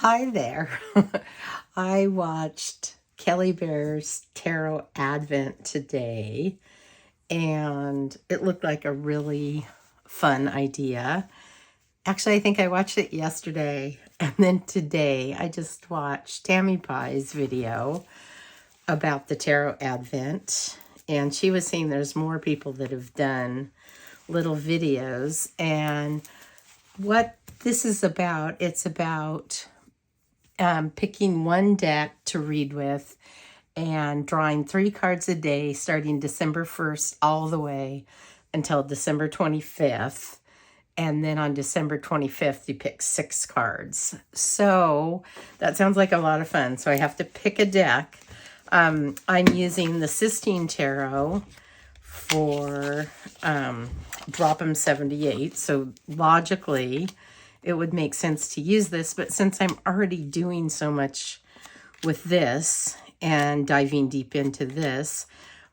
Hi there. I watched Kellybears Tarot Advent today, and it looked like a really fun idea. Actually, I think I watched it yesterday, and then today I just watched Tami Pie's video about the Tarot Advent, and she was saying there's more people that have done little videos, and what this is about, it's about picking one deck to read with and drawing 3 cards a day starting December 1st all the way until December 25th. And then on December 25th, you pick 6 cards. So that sounds like a lot of fun. So I have to pick a deck. I'm using the Sistine Tarot for Drop 'em 78. So logically, it would make sense to use this, but since I'm already doing so much with this and diving deep into this,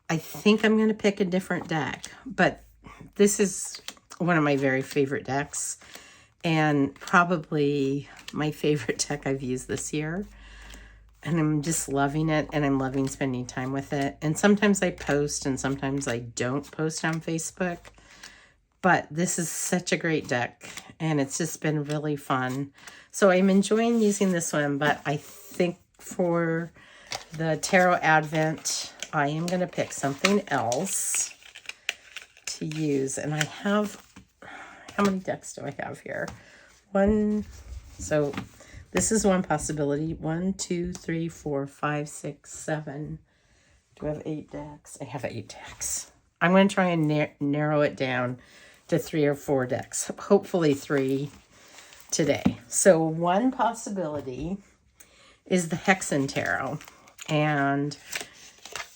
I think I'm going to pick a different deck. But this is one of my very favorite decks and probably my favorite deck I've used this year. And I'm just loving it, and I'm loving spending time with it. And sometimes I post and sometimes I don't post on Facebook. But this is such a great deck, and it's just been really fun. So I'm enjoying using this one, but I think for the Tarot Advent, I am going to pick something else to use. And I have, how many decks do I have here? One, so this is one possibility. 1, 2, 3, 4, 5, 6, 7. Do I have 8 decks? I have 8 decks. I'm going to try and narrow it down to 3 or 4 decks, hopefully 3 today. So one possibility is the Hexen Tarot, and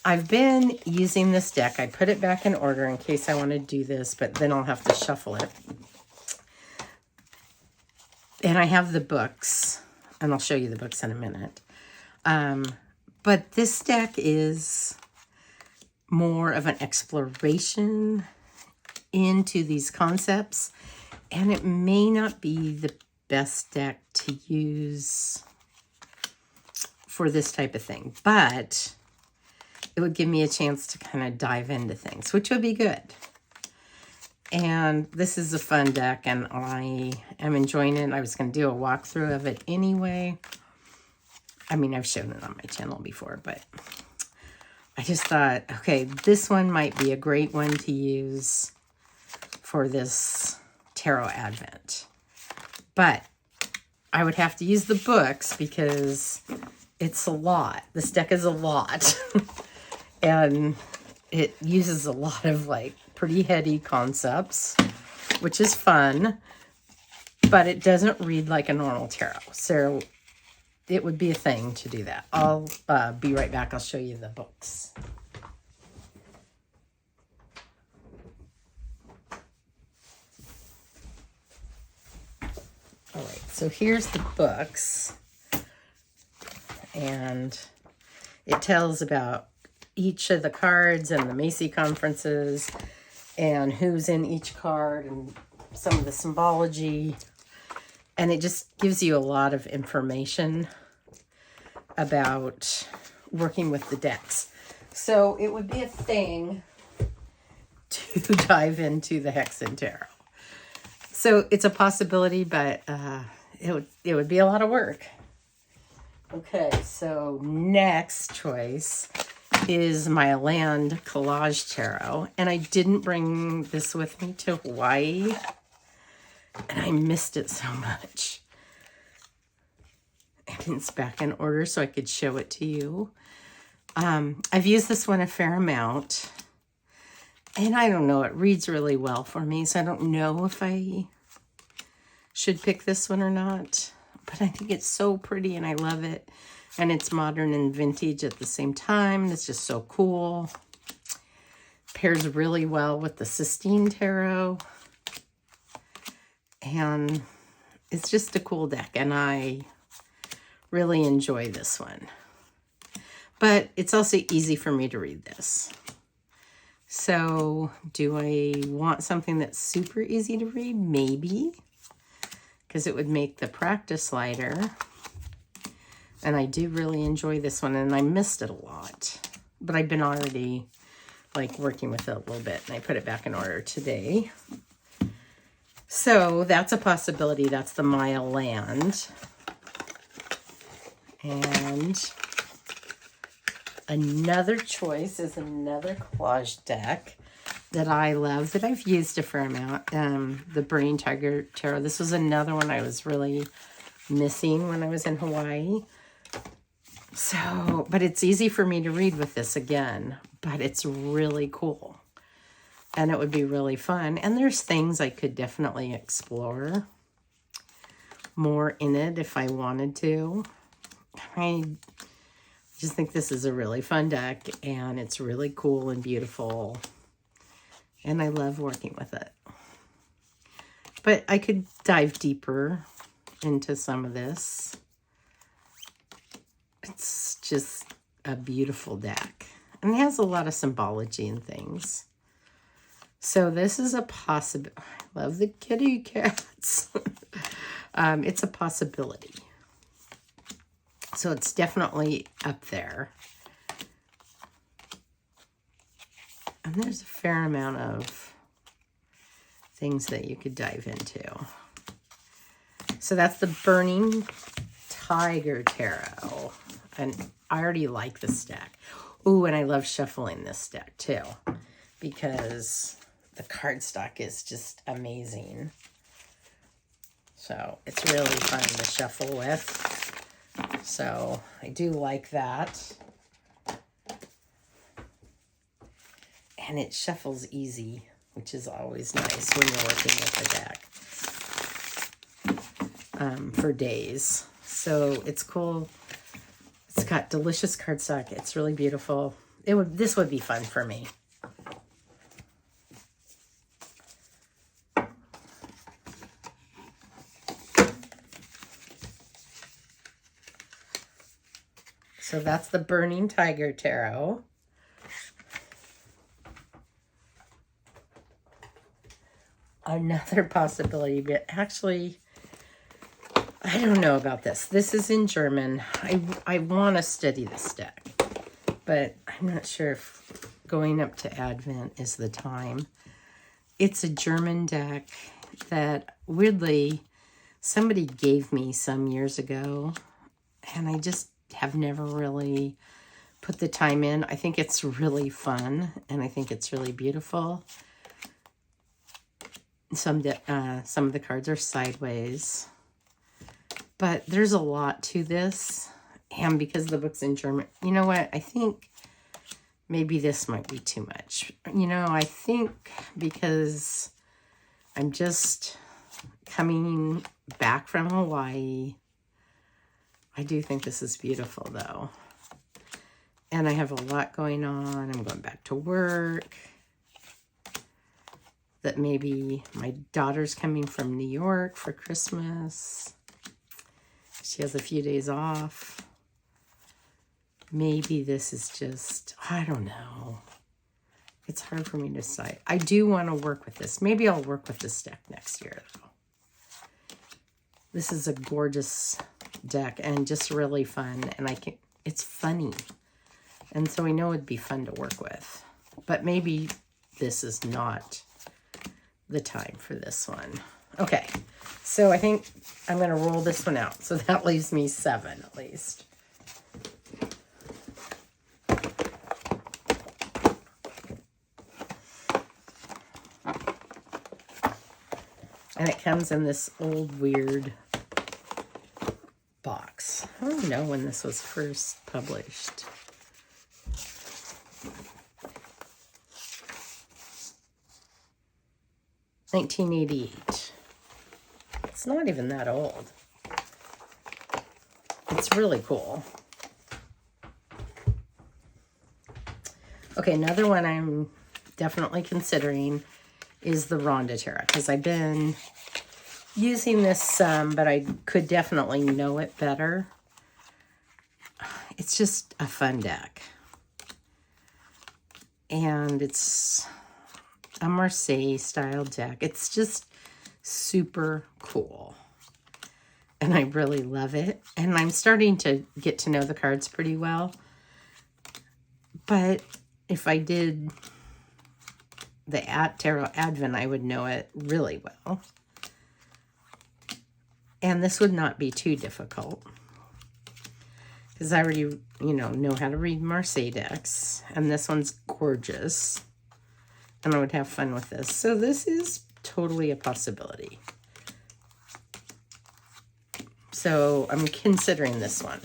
I've been using this deck. I put it back in order in case I want to do this, but then I'll have to shuffle it. And I have the books, and I'll show you the books in a minute. But this deck is more of an exploration into these concepts, and it may not be the best deck to use for this type of thing, but it would give me a chance to kind of dive into things, which would be good. And this is a fun deck, and I am enjoying it. I was going to do a walkthrough of it anyway. I mean, I've shown it on my channel before, but I just thought, okay, this one might be a great one to use for this Tarot Advent. But I would have to use the books because it's a lot. This deck is a lot. And it uses a lot of like pretty heady concepts, which is fun, but it doesn't read like a normal tarot. So it would be a thing to do that. I'll be right back. I'll show you the books. All right, so here's the books, and it tells about each of the cards and the Macy conferences and who's in each card and some of the symbology, and it just gives you a lot of information about working with the decks. So it would be a thing to dive into the Hexen Tarot. So it's a possibility, but it would be a lot of work. Okay, so next choice is my Land Collage Tarot. And I didn't bring this with me to Hawaii, and I missed it so much. And it's back in order so I could show it to you. I've used this one a fair amount, and I don't know, it reads really well for me, so I don't know if I should pick this one or not, but I think it's so pretty and I love it, and it's modern and vintage at the same time. It's just so cool. Pairs really well with the Sistine Tarot, and it's just a cool deck, and I really enjoy this one. But it's also easy for me to read this. So do I want something that's super easy to read? Maybe, because it would make the practice lighter. And I do really enjoy this one, and I missed it a lot. But I've been already, like, working with it a little bit, and I put it back in order today. So that's a possibility. That's the Mile Land. And another choice is another collage deck that I love, that I've used a fair amount. The Burning Tiger Tarot. This was another one I was really missing when I was in Hawaii. So, but it's easy for me to read with this again, but it's really cool. And it would be really fun. And there's things I could definitely explore more in it if I wanted to. I just think this is a really fun deck, and it's really cool and beautiful. And I love working with it. But I could dive deeper into some of this. It's just a beautiful deck. And it has a lot of symbology and things. So this is a possibility. I love the kitty cats. It's a possibility. So it's definitely up there. And there's a fair amount of things that you could dive into. So that's the Burning Tiger Tarot. And I already like this deck. Ooh, and I love shuffling this deck too, because the cardstock is just amazing. So it's really fun to shuffle with. So I do like that. And it shuffles easy, which is always nice when you're working with a deck for days. So it's cool. It's got delicious cardstock. It's really beautiful. This would be fun for me. So that's the Burning Tiger Tarot. Another possibility, but actually, I don't know about this. This is in German. I want to study this deck, but I'm not sure if going up to Advent is the time. It's a German deck that, weirdly, somebody gave me some years ago, and I just have never really put the time in. I think it's really fun, and I think it's really beautiful. Some of the cards are sideways, but there's a lot to this, and because the book's in German, you know what? I think maybe this might be too much. You know, I think because I'm just coming back from Hawaii, I do think this is beautiful, though. And I have a lot going on. I'm going back to work. That maybe my daughter's coming from New York for Christmas. She has a few days off. Maybe this is just, I don't know. It's hard for me to decide. I do want to work with this. Maybe I'll work with this deck next year, though. This is a gorgeous deck and just really fun. And it's funny. And so I know it'd be fun to work with. But maybe this is not the time for this one. Okay, so I think I'm going to roll this one out. So that leaves me 7 at least. And it comes in this old weird box. I don't know when this was first published. $1988. It's not even that old. It's really cool. Okay, another one I'm definitely considering is the Ronda Tarot, because I've been using this some, but I could definitely know it better. It's just a fun deck. And it's a Marseille style deck. It's just super cool. and I really love it. And I'm starting to get to know the cards pretty well. But if I did the Tarot Advent, I would know it really well. And this would not be too difficult, because I already, know how to read Marseille decks. And this one's gorgeous. And I would have fun with this. So this is totally a possibility. So I'm considering this one.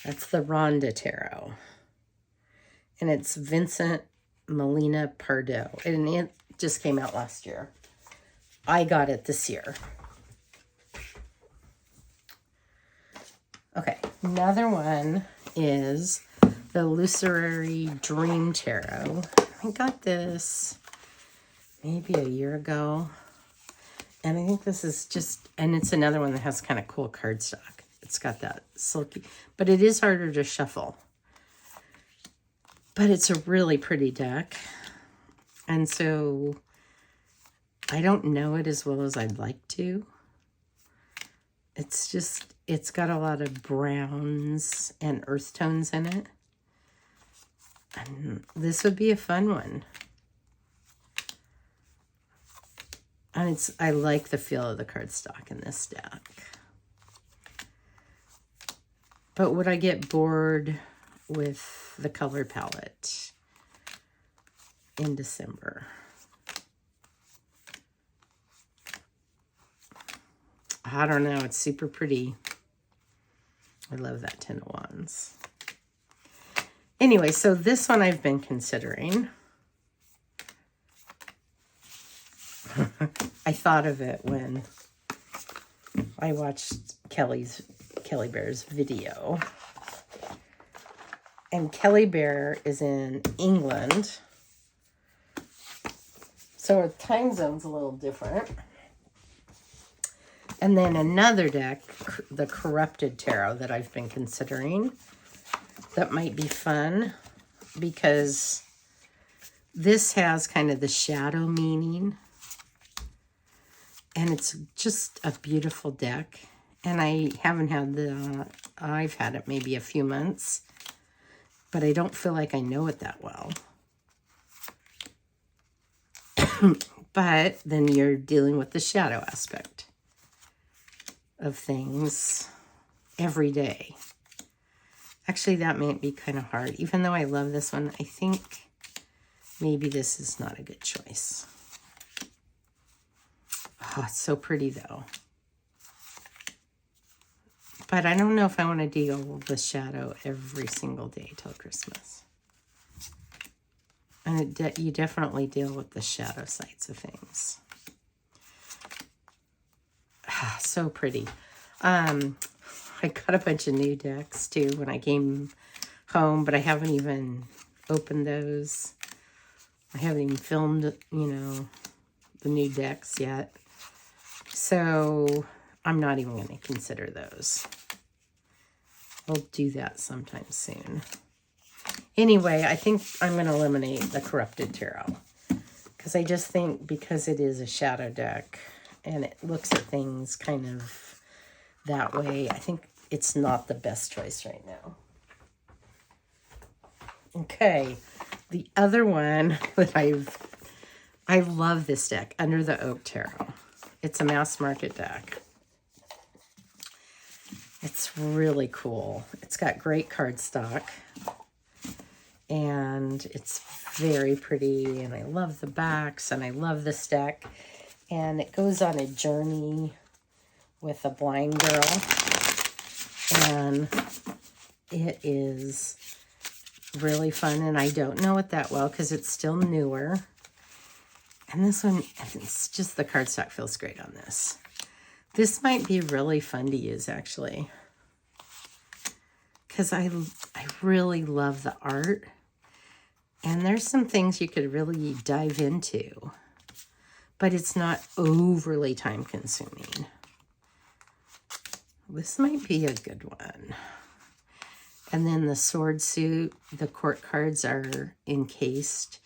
That's the Ronda Tarot. And it's Vincent Molina Pardo. And it just came out last year. I got it this year. Okay, another one is the Illusory Dream Tarot. I got this maybe a year ago. And I think this is just, and it's another one that has kind of cool cardstock. It's got that silky, but it is harder to shuffle. But it's a really pretty deck. And so I don't know it as well as I'd like to. It's just, it's got a lot of browns and earth tones in it. And this would be a fun one. And I like the feel of the cardstock in this deck. But would I get bored with the color palette in December? I don't know. It's super pretty. I love that 10 of Wands. Anyway, so this one I've been considering. I thought of it when I watched Kellybears video. And Kellybear is in England. So our time zone's a little different. And then another deck, the Corrupted Tarot, that I've been considering. That might be fun, because this has kind of the shadow meaning. And it's just a beautiful deck. And I haven't had I've had it maybe a few months. But I don't feel like I know it that well. But then you're dealing with the shadow aspect of things every day. Actually, that might be kind of hard. Even though I love this one, I think maybe this is not a good choice. Oh, it's so pretty, though. But I don't know if I want to deal with the shadow every single day till Christmas. And you definitely deal with the shadow sides of things. Ah, so pretty. I got a bunch of new decks, too, when I came home. But I haven't even opened those. I haven't even filmed, the new decks yet. So I'm not even going to consider those. I'll do that sometime soon. Anyway, I think I'm going to eliminate the Corrupted Tarot. Because I just think, because it is a shadow deck and it looks at things kind of that way, I think it's not the best choice right now. Okay, the other one that I love this deck, Under the Oak Tarot. It's a mass market deck. It's really cool. It's got great cardstock. And it's very pretty. And I love the backs. And I love this deck. And it goes on a journey with a blind girl. And it is really fun. And I don't know it that well because it's still newer. And this one, it's just the cardstock feels great on this. This might be really fun to use, actually. Because I really love the art. And there's some things you could really dive into. But it's not overly time-consuming. This might be a good one. And then the sword suit, the court cards are encased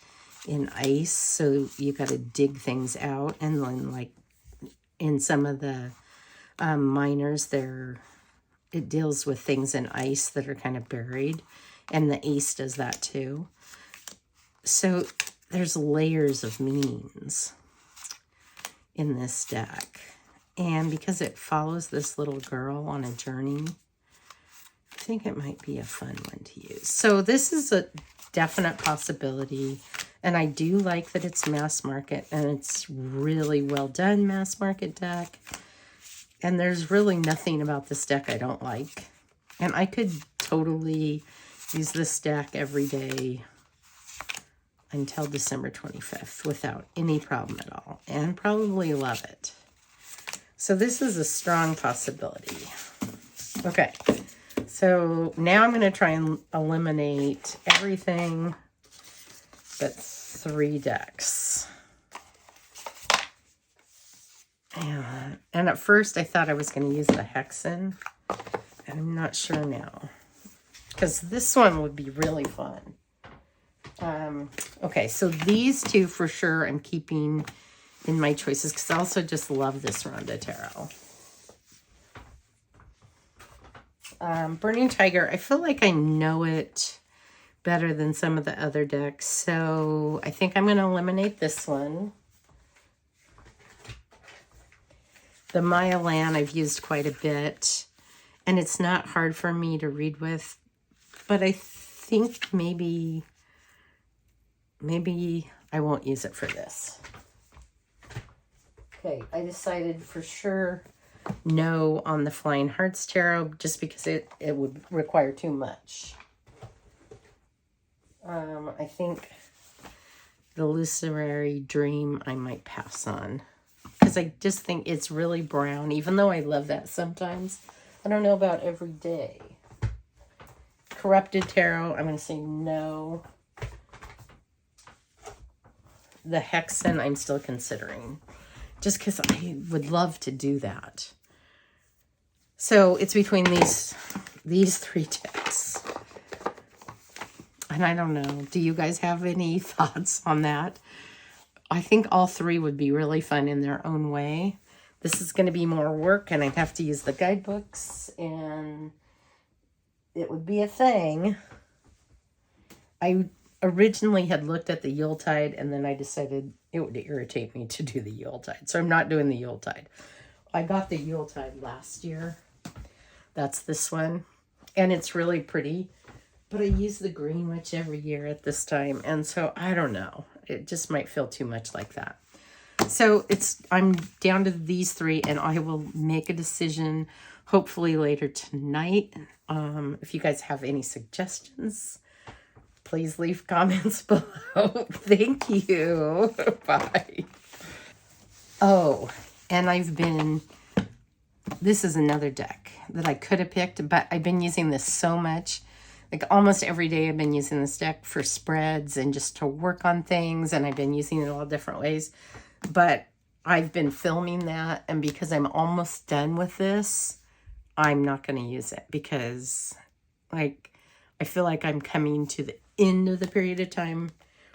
in ice, so you got to dig things out. And then, like, in some of the miners, it deals with things in ice that are kind of buried, and the ace does that too. So there's layers of meanings in this deck. And because it follows this little girl on a journey, I think it might be a fun one to use. So this is a definite possibility. And I do like that it's mass market, and it's really well done mass market deck. And there's really nothing about this deck I don't like. And I could totally use this deck every day until December 25th without any problem at all, and probably love it. So this is a strong possibility. Okay, so now I'm going to try and eliminate everything but 3 decks. And at first I thought I was going to use the Hexen, and I'm not sure now, because this one would be really fun. Okay, so these 2 for sure I'm keeping in my choices, because I also just love this Ronda Tarot. Burning Tiger, I feel like I know it better than some of the other decks, so I think I'm going to eliminate this one. The Maya Land I've used quite a bit, and it's not hard for me to read with, but I think maybe I won't use it for this. Okay, I decided for sure no on the Flying Hearts Tarot, just because it would require too much. I think the Illusory Dream I might pass on, because I just think it's really brown, even though I love that sometimes. I don't know about every day. Corrupted Tarot, I'm going to say no. The Hexen I'm still considering, just because I would love to do that. So it's between these 3 decks. And I don't know, do you guys have any thoughts on that? I think all 3 would be really fun in their own way. This is going to be more work, and I'd have to use the guidebooks, and it would be a thing. I originally had looked at the Yuletide, and then I decided it would irritate me to do the Yuletide. So I'm not doing the Yuletide. I got the Yuletide last year. That's this one. And it's really pretty. But I use the Green Witch every year at this time. And so I don't know. It just might feel too much like that. So I'm down to these 3, and I will make a decision hopefully later tonight. If you guys have any suggestions, please leave comments below. Thank you. Bye. Oh, and this is another deck that I could have picked, but I've been using this so much. Like almost every day I've been using this deck for spreads and just to work on things, and I've been using it all different ways. But I've been filming that, and because I'm almost done with this, I'm not going to use it, because like I feel like I'm coming to the end of the period of time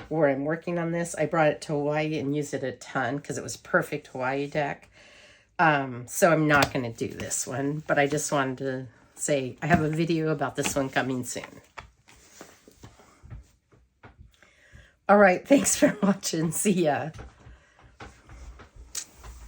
where I'm working on this. I brought it to Hawaii and used it a ton because it was perfect Hawaii deck. So I'm not going to do this one, but I just wanted to say I have a video about this one coming soon. All right, thanks for watching. See ya.